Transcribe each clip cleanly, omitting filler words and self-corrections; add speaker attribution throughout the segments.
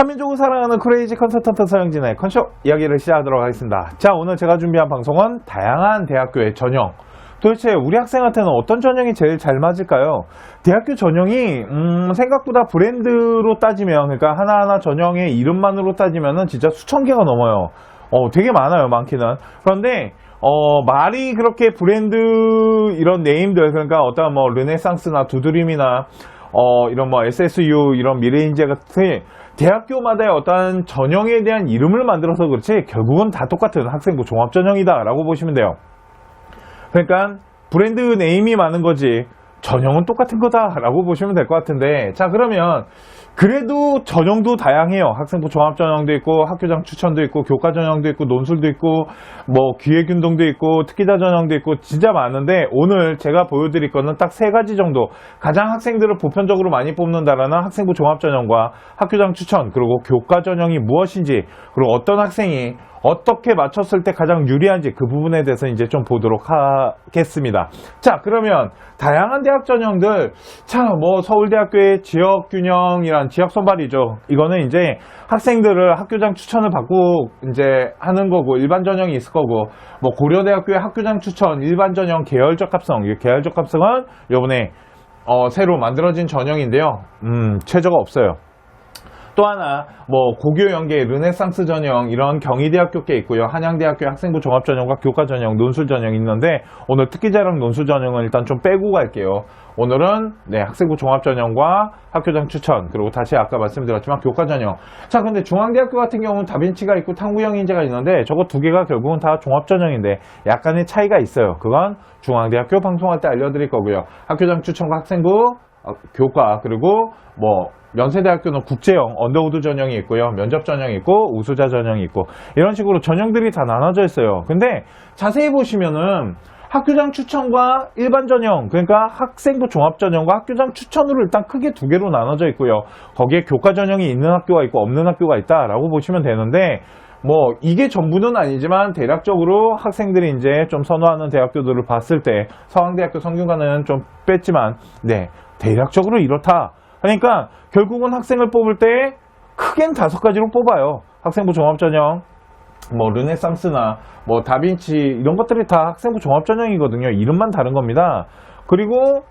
Speaker 1: 한민족을 사랑하는 크레이지 컨설턴트 서영진의 컨쇼 이야기를 시작하도록 하겠습니다. 자, 오늘 제가 준비한 방송은 다양한 대학교의 전형. 도대체 우리 학생한테는 어떤 전형이 제일 잘 맞을까요? 대학교 전형이 생각보다 브랜드로 따지면, 그러니까 하나하나 전형의 이름만으로 따지면은 진짜 수천 개가 넘어요. 되게 많아요, 많기는. 그런데 말이 그렇게 브랜드 이런 네임들, 그러니까 어떤 뭐 르네상스나 두드림이나 이런 뭐 SSU 이런 미래인재 같은 대학교마다의 어떤 전형에 대한 이름을 만들어서 그렇지 결국은 다 똑같은 학생부 종합전형이다 라고 보시면 돼요. 그러니까 브랜드 네임이 많은 거지 전형은 똑같은 거다 라고 보시면 될 것 같은데, 자, 그러면 그래도 전형도 다양해요. 학생부 종합전형도 있고 학교장 추천도 있고 교과전형도 있고 논술도 있고 뭐 기획운동도 있고 특기자 전형도 있고 진짜 많은데, 오늘 제가 보여드릴 거는 딱 세 가지 정도, 가장 학생들을 보편적으로 많이 뽑는다라는 학생부 종합전형과 학교장 추천, 그리고 교과전형이 무엇인지, 그리고 어떤 학생이 어떻게 맞췄을 때 가장 유리한지 그 부분에 대해서 이제 좀 보도록 하겠습니다. 자, 그러면 다양한 대학 전형들, 자, 뭐 서울대학교의 지역균형이란 지역 선발이죠. 이거는 이제 학생들을 학교장 추천을 받고 이제 하는 거고, 일반 전형이 있을 거고, 뭐 고려대학교의 학교장 추천, 일반 전형, 계열적 합성. 이 계열적 합성은 요번에 새로 만들어진 전형인데요. 최저가 없어요. 또 하나, 뭐 고교 연계 르네상스 전형, 이런 경희대학교께 있고요. 한양대학교 학생부 종합전형과 교과전형, 논술전형이 있는데, 오늘 특기자랑 논술전형은 일단 좀 빼고 갈게요. 오늘은 학생부 종합전형과 학교장 추천, 그리고 다시 아까 말씀드렸지만 교과전형. 자, 근데 중앙대학교 같은 경우는 다빈치가 있고 탕구형 인재가 있는데, 저거 두 개가 결국은 다 종합전형인데 약간의 차이가 있어요. 그건 중앙대학교 방송할 때 알려드릴 거고요. 학교장 추천과 학생부 교과, 그리고 뭐 연세대학교는 국제형 언더우드 전형이 있고요, 면접 전형이 있고 우수자 전형이 있고, 이런 식으로 전형들이 다 나눠져 있어요. 근데 자세히 보시면은 학교장 추천과 일반 전형, 그러니까 학생부 종합 전형과 학교장 추천으로 일단 크게 두 개로 나눠져 있고요. 거기에 교과 전형이 있는 학교가 있고 없는 학교가 있다라고 보시면 되는데, 뭐 이게 전부는 아니지만 대략적으로 학생들이 이제 좀 선호하는 대학교들을 봤을 때, 서강대학교 성균관은 좀 뺐지만 대략적으로 이렇다. 그러니까 결국은 학생을 뽑을 때 크게는 5가지로 뽑아요. 학생부 종합전형, 뭐 르네상스나 뭐 다빈치 이런 것들이 다 학생부 종합전형이거든요. 이름만 다른 겁니다. 그리고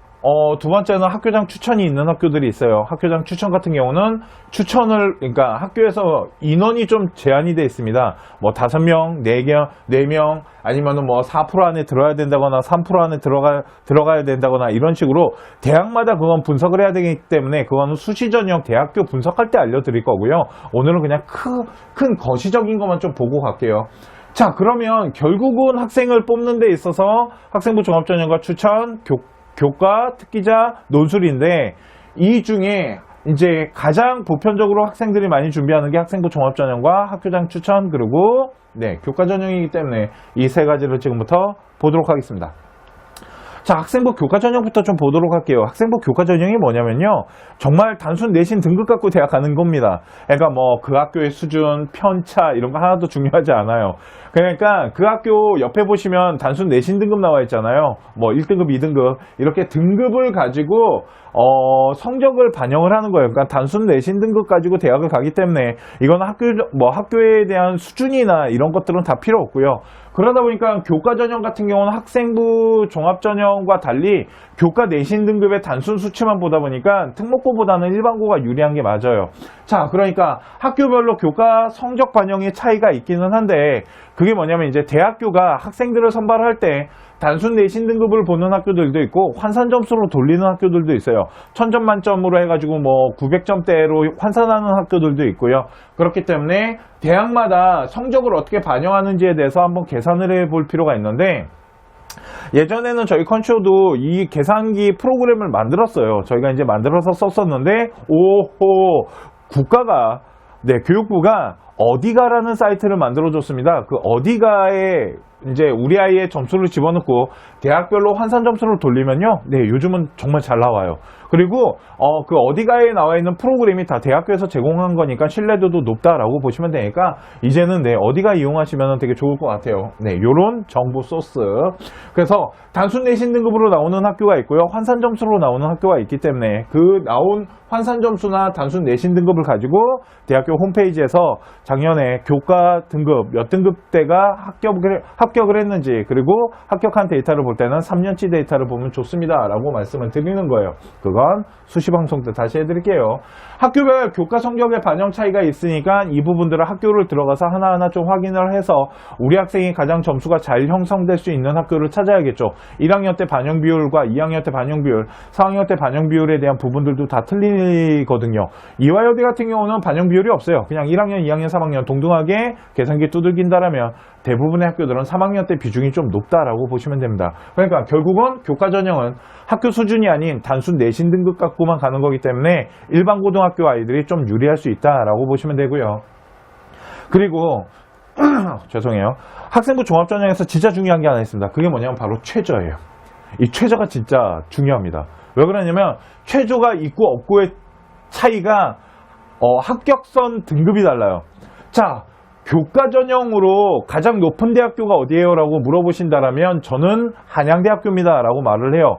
Speaker 1: 두 번째는 학교장 추천이 있는 학교들이 있어요. 학교장 추천 같은 경우는 추천을, 그러니까 학교에서 인원이 좀 제한이 되어 있습니다. 뭐 5명, 4명, 아니면은 뭐 4% 안에 들어야 된다거나 3% 안에 들어가야 된다거나 이런 식으로 대학마다 그건 분석을 해야 되기 때문에 그거는 수시전형 대학교 분석할 때 알려드릴 거고요. 오늘은 그냥 큰 거시적인 것만 좀 보고 갈게요. 자, 그러면 결국은 학생을 뽑는 데 있어서 학생부 종합전형과 추천, 교과, 특기자, 논술인데, 이 중에 이제 가장 보편적으로 학생들이 많이 준비하는 게 학생부 종합전형과 학교장 추천, 그리고 교과전형이기 때문에 이 세 가지를 지금부터 보도록 하겠습니다. 자, 학생부 교과전형부터 좀 보도록 할게요. 학생부 교과전형이 뭐냐면요, 정말 단순 내신 등급 갖고 대학 가는 겁니다. 그러니까 뭐 그 학교의 수준, 편차 이런 거 하나도 중요하지 않아요. 그러니까 그 학교 옆에 보시면 단순 내신 등급 나와 있잖아요. 뭐 1등급, 2등급 이렇게 등급을 가지고 성적을 반영을 하는 거예요. 그러니까 단순 내신 등급 가지고 대학을 가기 때문에 이건 학교에 대한 수준이나 이런 것들은 다 필요 없고요. 그러다 보니까 교과전형 같은 경우는 학생부 종합전형과 달리 교과 내신 등급의 단순 수치만 보다 보니까 특목고보다는 일반고가 유리한 게 맞아요. 자, 그러니까 학교별로 교과 성적 반영의 차이가 있기는 한데, 그게 뭐냐면 이제 대학교가 학생들을 선발할 때 단순 내신 등급을 보는 학교들도 있고 환산 점수로 돌리는 학교들도 있어요. 1000점 만점으로 해가지고 뭐 900점대로 환산하는 학교들도 있고요. 그렇기 때문에 대학마다 성적을 어떻게 반영하는지에 대해서 한번 계산을 해볼 필요가 있는데, 예전에는 저희 컨쇼도 이 계산기 프로그램을 만들었어요. 저희가 이제 만들어서 썼었는데, 국가가, 교육부가 어디가라는 사이트를 만들어줬습니다. 그 어디가에 이제 우리 아이의 점수를 집어넣고 대학별로 환산 점수를 돌리면요, 네, 요즘은 정말 잘 나와요. 그리고 그 어디가에 나와 있는 프로그램이 다 대학교에서 제공한 거니까 신뢰도도 높다라고 보시면 되니까 이제는 네, 어디가 이용하시면 되게 좋을 것 같아요. 네, 요런 정보 소스. 그래서 단순 내신 등급으로 나오는 학교가 있고요, 환산 점수로 나오는 학교가 있기 때문에 그 나온 환산 점수나 단순 내신 등급을 가지고 대학교 홈페이지에서 작년에 교과 등급 몇 등급대가 합격을 했는지, 그리고 합격한 데이터를 볼 때는 3년치 데이터를 보면 좋습니다 라고 말씀을 드리는 거예요. 그건 수시방송 때 다시 해드릴게요. 학교별 교과 성적의 반영 차이가 있으니까 이 부분들을 학교를 들어가서 하나하나 좀 확인을 해서 우리 학생이 가장 점수가 잘 형성될 수 있는 학교를 찾아야겠죠. 1학년 때 반영 비율과 2학년 때 반영 비율, 4학년 때 반영 비율에 대한 부분들도 다 틀리거든요. 이화여대 같은 경우는 반영 비율이 없어요. 그냥 1학년, 2학년, 3학년 동등하게 계산기 두들긴다라면 대부분의 학교들은 3학년 때 비중이 좀 높다라고 보시면 됩니다. 그러니까 결국은 교과 전형은 학교 수준이 아닌 단순 내신 등급 갖고만 가는 거기 때문에 일반 고등학교 아이들이 좀 유리할 수 있다라고 보시면 되고요. 그리고 죄송해요. 학생부 종합전형에서 진짜 중요한 게 하나 있습니다. 그게 뭐냐면 바로 최저예요. 이 최저가 진짜 중요합니다. 왜 그러냐면 최저가 있고 없고의 차이가 합격선 등급이 달라요. 자, 교과 전형으로 가장 높은 대학교가 어디예요? 라고 물어보신다면 저는 한양대학교입니다 라고 말을 해요.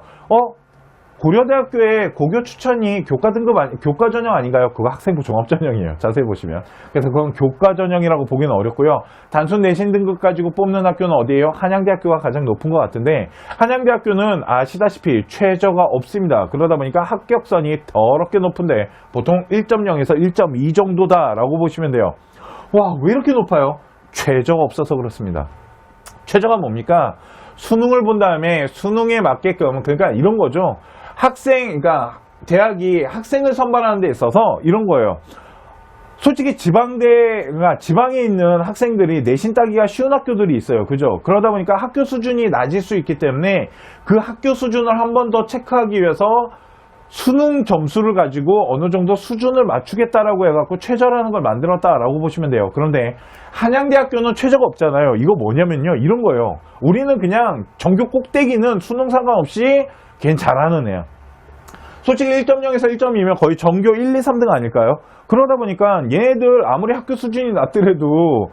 Speaker 1: 고려대학교의 고교 추천이 교과 등급 교과 전형 아닌가요? 그거 학생부 종합 전형이에요. 자세히 보시면. 그래서 그건 교과 전형이라고 보기는 어렵고요. 단순 내신 등급 가지고 뽑는 학교는 어디예요? 한양대학교가 가장 높은 것 같은데, 한양대학교는 아시다시피 최저가 없습니다. 그러다 보니까 합격선이 더럽게 높은데 보통 1.0에서 1.2 정도다라고 보시면 돼요. 와, 왜 이렇게 높아요? 최저가 없어서 그렇습니다. 최저가 뭡니까? 수능을 본 다음에 수능에 맞게끔, 그러니까 이런 거죠. 그러니까 대학이 학생을 선발하는 데 있어서 이런 거예요. 솔직히 그러니까 지방에 있는 학생들이 내신 따기가 쉬운 학교들이 있어요. 그죠? 그러다 보니까 학교 수준이 낮을 수 있기 때문에 그 학교 수준을 한 번 더 체크하기 위해서 수능 점수를 가지고 어느 정도 수준을 맞추겠다라고 해갖고 최저라는 걸 만들었다라고 보시면 돼요. 그런데 한양대학교는 최저가 없잖아요. 이거 뭐냐면요, 이런 거예요. 우리는 그냥 전교 꼭대기는 수능 상관없이 걔는 잘하는 애야. 솔직히 1.0에서 1.2면 거의 전교 1, 2, 3등 아닐까요? 그러다 보니까 얘네들 아무리 학교 수준이 낮더라도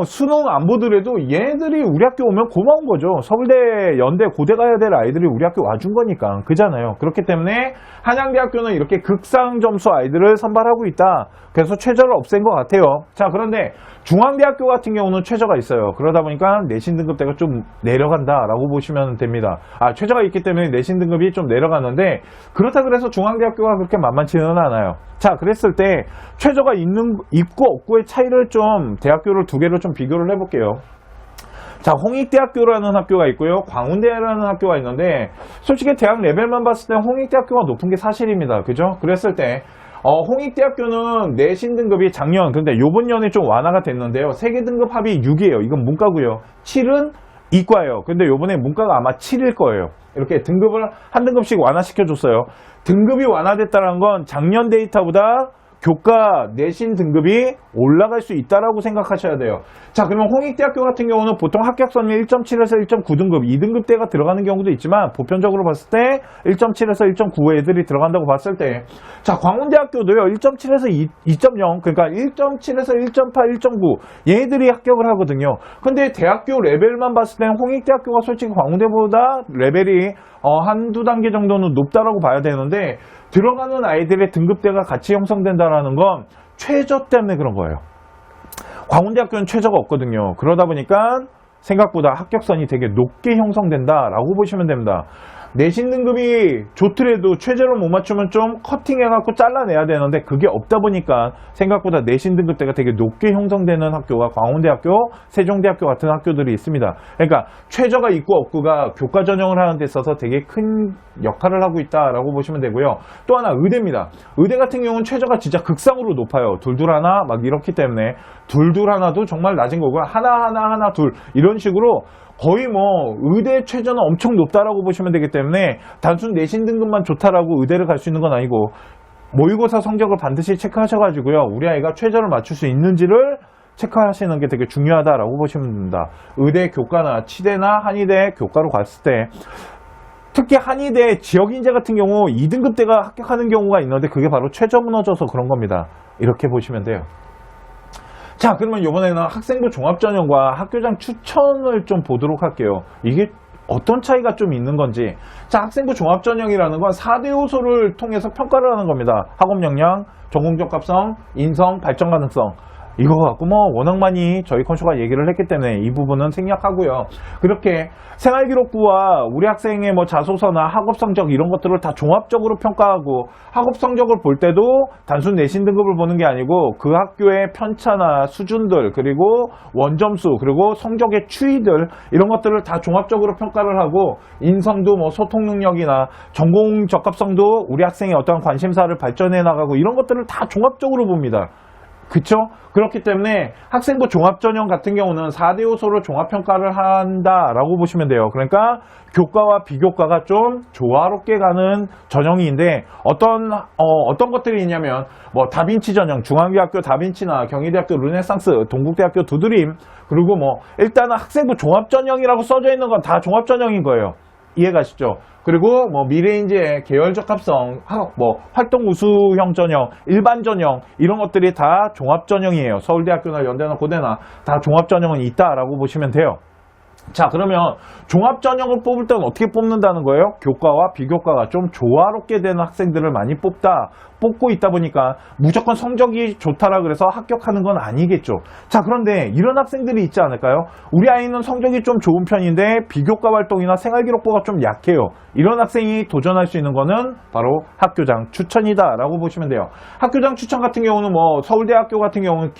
Speaker 1: 수능 안 보더라도 얘네들이 우리 학교 오면 고마운 거죠. 서울대, 연대, 고대 가야 될 아이들이 우리 학교 와준 거니까. 그잖아요. 그렇기 때문에 한양대학교는 이렇게 극상 점수 아이들을 선발하고 있다. 그래서 최저를 없앤 것 같아요. 자, 그런데 중앙대학교 같은 경우는 최저가 있어요. 그러다 보니까 내신 등급대가 좀 내려간다라고 보시면 됩니다. 최저가 있기 때문에 내신 등급이 좀 내려가는데, 그렇다 그래서 중앙대학교가 그렇게 만만치는 않아요. 자, 그랬을 때 최저가 있고 없고의 차이를 좀, 대학교를 두 개를 좀 비교를 해볼게요. 자, 홍익대학교라는 학교가 있고요, 광운대라는 학교가 있는데, 솔직히 대학 레벨만 봤을 때 홍익대학교가 높은 게 사실입니다. 그죠? 그랬을 때 홍익대학교는 내신 등급이 작년, 근데 요번 년에 좀 완화가 됐는데요. 세계 등급 합이 6이에요. 이건 문과고요. 7은 이과예요. 근데 요번에 문과가 아마 7일 거예요. 이렇게 등급을 한 등급씩 완화시켜줬어요. 등급이 완화됐다는 건 작년 데이터보다 교과 내신 등급이 올라갈 수 있다라고 생각하셔야 돼요. 자, 그러면 홍익대학교 같은 경우는 보통 합격선이 1.7에서 1.9등급, 2등급대가 들어가는 경우도 있지만 보편적으로 봤을 때 1.7에서 1.9 애들이 들어간다고 봤을 때, 자, 광운대학교도요 1.7에서 2.0, 그러니까 1.7에서 1.8, 1.9 얘들이 합격을 하거든요. 근데 대학교 레벨만 봤을 때 홍익대학교가 솔직히 광운대보다 레벨이 한두 단계 정도는 높다라고 봐야 되는데, 들어가는 아이들의 등급대가 같이 형성된다는 건 최저 때문에 그런 거예요. 광운대학교는 최저가 없거든요. 그러다 보니까 생각보다 합격선이 되게 높게 형성된다라고 보시면 됩니다. 내신 등급이 좋더라도 최저를 못 맞추면 좀 커팅해갖고 잘라내야 되는데 그게 없다 보니까 생각보다 내신 등급대가 되게 높게 형성되는 학교가 광운대학교, 세종대학교 같은 학교들이 있습니다. 그러니까 최저가 있고 없고가 교과 전형을 하는 데 있어서 되게 큰 역할을 하고 있다라고 보시면 되고요. 또 하나 의대입니다. 의대 같은 경우는 최저가 진짜 극상으로 높아요. 둘둘 하나 막 이렇기 때문에 둘둘 하나도 정말 낮은 거고요. 하나 둘 이런 식으로 거의 의대 최저는 엄청 높다라고 보시면 되기 때문에 단순 내신 등급만 좋다라고 의대를 갈 수 있는 건 아니고, 모의고사 성적을 반드시 체크하셔가지고요. 우리 아이가 최저를 맞출 수 있는지를 체크하시는 게 되게 중요하다라고 보시면 됩니다. 의대 교과나 치대나 한의대 교과로 갔을 때 특히 한의대 지역인재 같은 경우 2등급대가 합격하는 경우가 있는데 그게 바로 최저 무너져서 그런 겁니다. 이렇게 보시면 돼요. 자, 그러면 이번에는 학생부 종합전형과 학교장 추천을 좀 보도록 할게요. 이게 어떤 차이가 좀 있는 건지. 자, 학생부 종합전형이라는 건 4대 요소를 통해서 평가를 하는 겁니다. 학업 역량, 전공 적합성, 인성, 발전 가능성. 이거 갖고 뭐 워낙 많이 저희 컨쇼가 얘기를 했기 때문에 이 부분은 생략하고요. 그렇게 생활기록부와 우리 학생의 뭐 자소서나 학업 성적 이런 것들을 다 종합적으로 평가하고 학업 성적을 볼 때도 단순 내신 등급을 보는 게 아니고 그 학교의 편차나 수준들 그리고 원점수 그리고 성적의 추이들 이런 것들을 다 종합적으로 평가를 하고 인성도 뭐 소통 능력이나 전공 적합성도 우리 학생의 어떠한 관심사를 발전해 나가고 이런 것들을 다 종합적으로 봅니다. 그쵸? 그렇기 때문에 학생부 종합전형 같은 경우는 4대 요소로 종합평가를 한다라고 보시면 돼요. 그러니까 교과와 비교과가 좀 조화롭게 가는 전형인데 어떤 것들이 있냐면 뭐 다빈치 전형, 중앙대학교 다빈치나 경희대학교 르네상스, 동국대학교 두드림 그리고 뭐 일단은 학생부 종합전형이라고 써져 있는 건 다 종합전형인 거예요. 이해가시죠? 그리고 뭐 미래인재, 계열 적합성, 뭐 활동 우수형 전형, 일반 전형 이런 것들이 다 종합 전형이에요. 서울대학교나 연대나 고대나 다 종합 전형은 있다라고 보시면 돼요. 자, 그러면 종합 전형을 뽑을 때는 어떻게 뽑는다는 거예요? 교과와 비교과가 좀 조화롭게 되는 학생들을 많이 뽑고 있다 보니까 무조건 성적이 좋다라 그래서 합격하는 건 아니겠죠. 자, 그런데 이런 학생들이 있지 않을까요? 우리 아이는 성적이 좀 좋은 편인데 비교과 활동이나 생활기록부가 좀 약해요. 이런 학생이 도전할 수 있는 거는 바로 학교장 추천이다 라고 보시면 돼요. 학교장 추천 같은 경우는 뭐 서울대학교 같은 경우는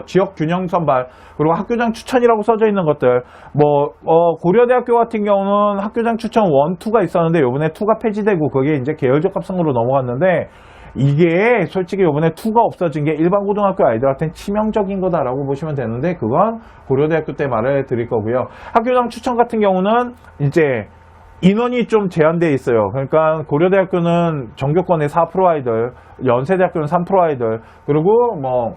Speaker 1: 지역 균형 선발 그리고 학교장 추천이라고 써져 있는 것들 고려대학교 같은 경우는 학교장 추천 1, 2가 있었는데 요번에 2가 폐지되고 그게 이제 계열적합성으로 넘어갔는데 이게 솔직히 요번에 2가 없어진 게 일반 고등학교 아이들한테는 치명적인 거다라고 보시면 되는데 그건 고려대학교 때 말해 드릴 거고요. 학교장 추천 같은 경우는 이제 인원이 좀 제한되어 있어요. 그러니까 고려대학교는 전교권의 4% 아이들, 연세대학교는 3% 아이들, 그리고 뭐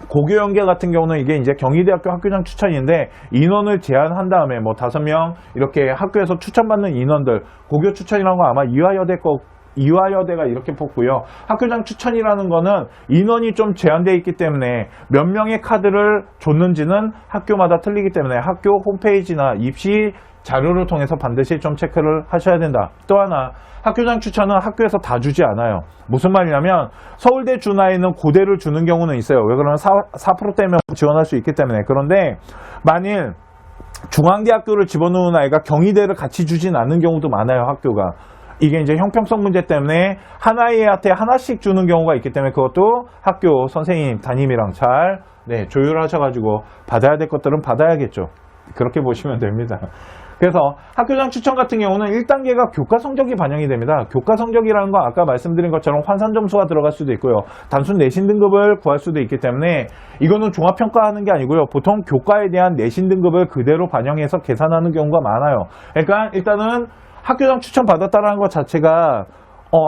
Speaker 1: 고교연계 같은 경우는 이게 이제 경희대학교 학교장 추천인데 인원을 제한한 다음에 뭐 5명 이렇게 학교에서 추천받는 인원들 고교 추천이라는 건 아마 이화여대가 이렇게 뽑고요. 학교장 추천이라는 거는 인원이 좀 제한되어 있기 때문에 몇 명의 카드를 줬는지는 학교마다 틀리기 때문에 학교 홈페이지나 입시 자료를 통해서 반드시 좀 체크를 하셔야 된다. 또 하나 학교장 추천은 학교에서 다 주지 않아요. 무슨 말이냐면 서울대 준하에는 고대를 주는 경우는 있어요. 왜 그러면 4%대면 지원할 수 있기 때문에. 그런데 만일 중앙대학교를 집어넣은 아이가 경희대를 같이 주진 않는 경우도 많아요. 학교가. 이게 이제 형평성 문제 때문에 하나의한테 하나씩 주는 경우가 있기 때문에 그것도 학교 선생님 담임이랑 잘 조율하셔가지고 받아야 될 것들은 받아야겠죠. 그렇게 보시면 됩니다. 그래서 학교장 추천 같은 경우는 1단계가 교과 성적이 반영이 됩니다. 교과 성적이라는 건 아까 말씀드린 것처럼 환산 점수가 들어갈 수도 있고요. 단순 내신 등급을 구할 수도 있기 때문에 이거는 종합평가하는 게 아니고요. 보통 교과에 대한 내신 등급을 그대로 반영해서 계산하는 경우가 많아요. 그러니까 일단은 학교장 추천 받았다는 것 자체가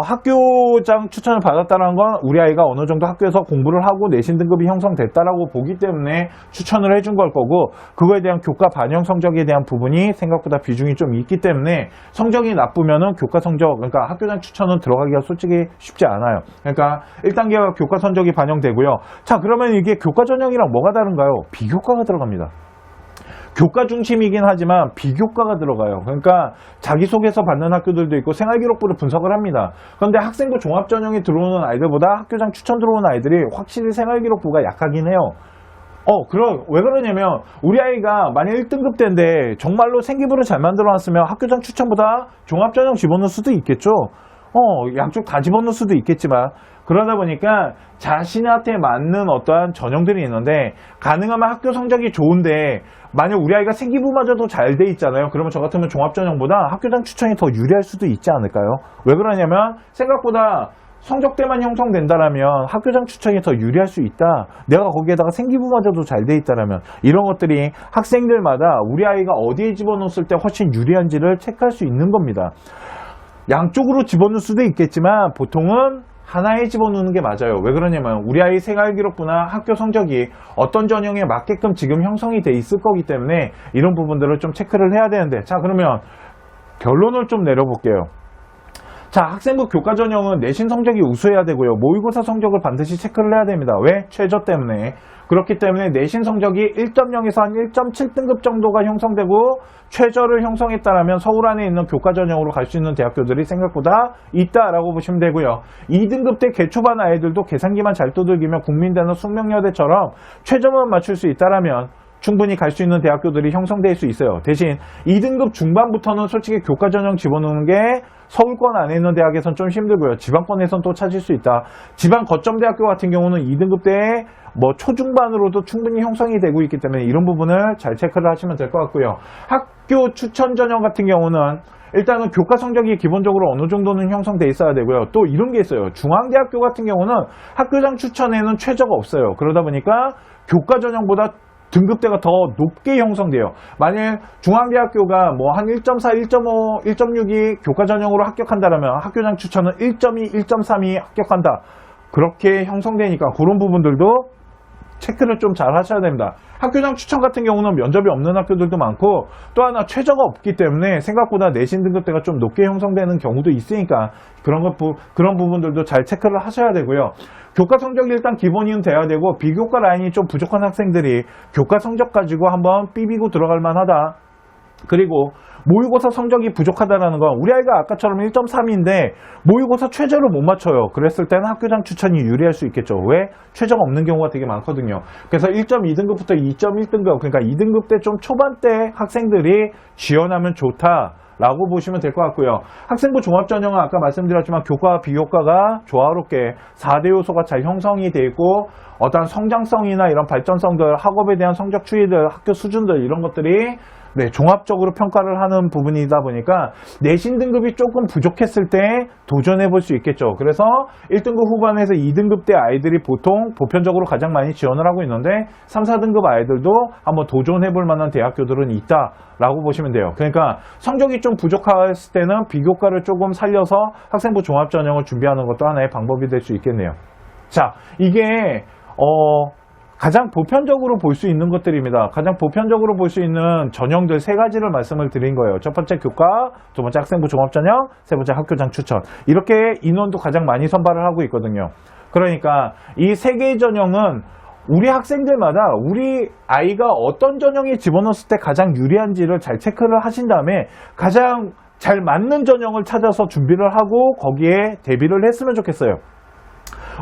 Speaker 1: 학교장 추천을 받았다는 건 우리 아이가 어느 정도 학교에서 공부를 하고 내신 등급이 형성됐다라고 보기 때문에 추천을 해준 걸 거고 그거에 대한 교과 반영 성적에 대한 부분이 생각보다 비중이 좀 있기 때문에 성적이 나쁘면은 교과 성적 그러니까 학교장 추천은 들어가기가 솔직히 쉽지 않아요. 그러니까 1단계가 교과 성적이 반영되고요. 자, 그러면 이게 교과 전형이랑 뭐가 다른가요? 비교과가 들어갑니다. 교과 중심이긴 하지만 비교과가 들어가요. 그러니까 자기소개서 받는 학교들도 있고 생활기록부를 분석을 합니다. 그런데 학생부 종합전형에 들어오는 아이들보다 학교장 추천 들어오는 아이들이 확실히 생활기록부가 약하긴 해요. 왜 그러냐면 우리 아이가 만약 1등급 때인데 정말로 생기부를 잘 만들어놨으면 학교장 추천보다 종합전형 집어넣을 수도 있겠죠. 양쪽 다 집어넣을 수도 있겠지만 그러다 보니까 자신한테 맞는 어떠한 전형들이 있는데 가능하면 학교 성적이 좋은데 만약 우리 아이가 생기부마저도 잘 돼 있잖아요. 그러면 저 같으면 종합전형보다 학교장 추천이 더 유리할 수도 있지 않을까요? 왜 그러냐면 생각보다 성적대만 형성된다라면 학교장 추천이 더 유리할 수 있다. 내가 거기에다가 생기부마저도 잘 돼 있다라면 이런 것들이 학생들마다 우리 아이가 어디에 집어넣었을 때 훨씬 유리한지를 체크할 수 있는 겁니다. 양쪽으로 집어넣을 수도 있겠지만 보통은 하나에 집어넣는 게 맞아요. 왜 그러냐면 우리 아이 생활기록부나 학교 성적이 어떤 전형에 맞게끔 지금 형성이 돼 있을 거기 때문에 이런 부분들을 좀 체크를 해야 되는데, 자 그러면 결론을 좀 내려볼게요. 자, 학생부 교과 전형은 내신 성적이 우수해야 되고요. 모의고사 성적을 반드시 체크를 해야 됩니다. 왜? 최저 때문에. 그렇기 때문에 내신 성적이 1.0에서 한 1.7등급 정도가 형성되고 최저를 형성했다라면 서울 안에 있는 교과 전형으로 갈 수 있는 대학교들이 생각보다 있다라고 보시면 되고요. 2등급 때 개초반 아이들도 계산기만 잘 두들기면 국민대나 숙명여대처럼 최저만 맞출 수 있다라면 충분히 갈 수 있는 대학교들이 형성될 수 있어요. 대신 2등급 중반부터는 솔직히 교과 전형 집어넣는 게 서울권 안에 있는 대학에선 좀 힘들고요. 지방권에선 또 찾을 수 있다. 지방 거점 대학교 같은 경우는 2등급 때 뭐 초중반으로도 충분히 형성이 되고 있기 때문에 이런 부분을 잘 체크를 하시면 될 것 같고요. 학교 추천 전형 같은 경우는 일단은 교과 성적이 기본적으로 어느 정도는 형성돼 있어야 되고요. 또 이런 게 있어요. 중앙대학교 같은 경우는 학교장 추천에는 최저가 없어요. 그러다 보니까 교과 전형보다 등급대가 더 높게 형성돼요. 만일 중앙대학교가 뭐 한 1.4, 1.5, 1.6이 교과 전형으로 합격한다면 학교장 추천은 1.2, 1.3이 합격한다. 그렇게 형성되니까 그런 부분들도 체크를 좀 잘 하셔야 됩니다. 학교장 추천 같은 경우는 면접이 없는 학교들도 많고 또 하나 최저가 없기 때문에 생각보다 내신 등급대가 좀 높게 형성되는 경우도 있으니까 그런 부분들도 잘 체크를 하셔야 되고요. 교과 성적이 일단 기본이는 돼야 되고 비교과 라인이 좀 부족한 학생들이 교과 성적 가지고 한번 삐비고 들어갈 만하다. 그리고 모의고사 성적이 부족하다는 건 우리 아이가 아까처럼 1.3인데 모의고사 최저를 못 맞춰요. 그랬을 때는 학교장 추천이 유리할 수 있겠죠. 왜? 최저가 없는 경우가 되게 많거든요. 그래서 1.2등급부터 2.1등급, 그러니까 2등급 때 좀 초반대 학생들이 지원하면 좋다 라고 보시면 될 것 같고요. 학생부 종합전형은 아까 말씀드렸지만 교과와 비교과가 조화롭게 4대 요소가 잘 형성이 되어 있고 어떤 성장성이나 이런 발전성들, 학업에 대한 성적 추이들, 학교 수준들 이런 것들이 종합적으로 평가를 하는 부분이다 보니까 내신 등급이 조금 부족했을 때 도전해 볼 수 있겠죠. 그래서 1등급 후반에서 2등급 때 아이들이 보통 보편적으로 가장 많이 지원을 하고 있는데 3, 4등급 아이들도 한번 도전해 볼 만한 대학교들은 있다라고 보시면 돼요. 그러니까 성적이 좀 부족했을 때는 비교과를 조금 살려서 학생부 종합전형을 준비하는 것도 하나의 방법이 될 수 있겠네요. 자, 이게 가장 보편적으로 볼 수 있는 것들입니다. 가장 보편적으로 볼 수 있는 전형들 세 가지를 말씀을 드린 거예요. 첫 번째 교과, 두 번째 학생부 종합전형, 세 번째 학교장 추천. 이렇게 인원도 가장 많이 선발을 하고 있거든요. 그러니까 이 세 개의 전형은 우리 학생들마다 우리 아이가 어떤 전형에 집어넣었을 때 가장 유리한지를 잘 체크를 하신 다음에 가장 잘 맞는 전형을 찾아서 준비를 하고 거기에 대비를 했으면 좋겠어요.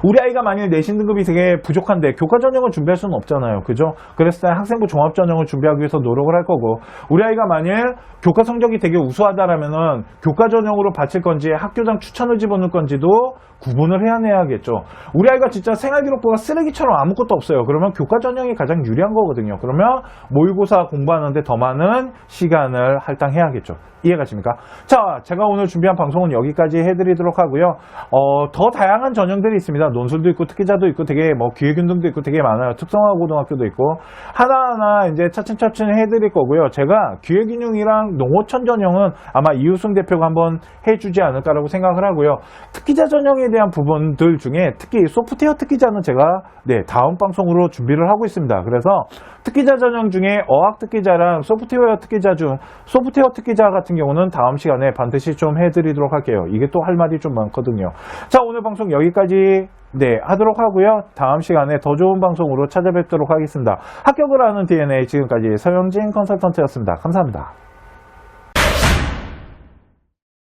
Speaker 1: 우리 아이가 만일 내신 등급이 되게 부족한데 교과 전형을 준비할 수는 없잖아요. 그죠? 그랬을 때 학생부 종합 전형을 준비하기 위해서 노력을 할 거고, 우리 아이가 만일 교과 성적이 되게 우수하다라면은 교과 전형으로 바칠 건지 학교장 추천을 집어넣을 건지도 구분을 해야겠죠. 우리 아이가 진짜 생활기록부가 쓰레기처럼 아무것도 없어요. 그러면 교과 전형이 가장 유리한 거거든요. 그러면 모의고사 공부하는데 더 많은 시간을 할당해야겠죠. 이해가십니까? 자, 제가 오늘 준비한 방송은 여기까지 해드리도록 하고요. 더 다양한 전형들이 있습니다. 논술도 있고 특기자도 있고 되게 뭐 기획운동도 있고 되게 많아요. 특성화 고등학교도 있고 하나하나 이제 차츰차츰 해드릴 거고요. 제가 기획인용이랑 농어촌 전형은 아마 이우승 대표가 한번 해주지 않을까라고 생각을 하고요. 특기자 전형에 대한 부분들 중에 특히 소프트웨어 특기자는 제가 다음 방송으로 준비를 하고 있습니다. 그래서 특기자 전형 중에 어학 특기자랑 소프트웨어 특기자 중 소프트웨어 특기자 같은 경우는 다음 시간에 반드시 좀 해드리도록 할게요. 이게 또 할 말이 좀 많거든요. 자, 오늘 방송 여기까지 하도록 하고요. 다음 시간에 더 좋은 방송으로 찾아뵙도록 하겠습니다. 합격을 하는 DNA 지금까지 서영진 컨설턴트였습니다. 감사합니다.